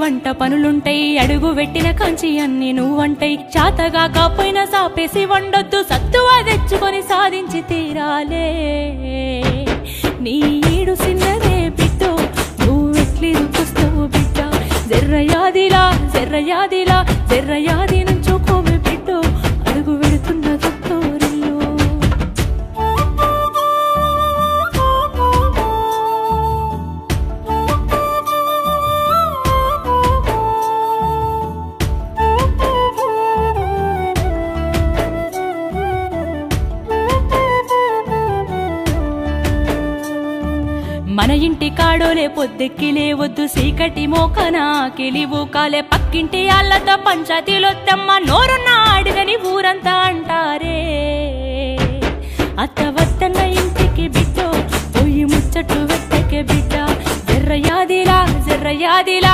వంట పనులుంటాయి అడుగు పెట్టిన కంచి అన్ని నువ్వంటాయి చాతగా కాపోయినా సాపేసి వండొద్దు సత్తువా తెచ్చుకొని సాధించి తీరాలే నీ ఈడు సిన్నదే బిడ్డో నువ్వెట్లి రుకొస్తావు బిడ్డ జర్రయాదిలా జర్రయాదిలా జర్రయాది నుంచోకోవే బిడ్డో అడుగు పెడుతున్న తొట్టూరిలో మన ఇంటి కాడోలే పొద్దెక్కి లేవద్దు సీకటి మోకనా కిలివు కాలే పక్కింటి ఆళ్ళతో పంచాయతీలొద్దమ్మ నోరున్న అడుగని ఊరంతా అంటారే అత్త వద్దన్న ఇంటికి బిడ్డో పోయి ముచ్చట్లు వెట్టకే బిడ్డ జర్రయాదిలా జర్రయాదిలా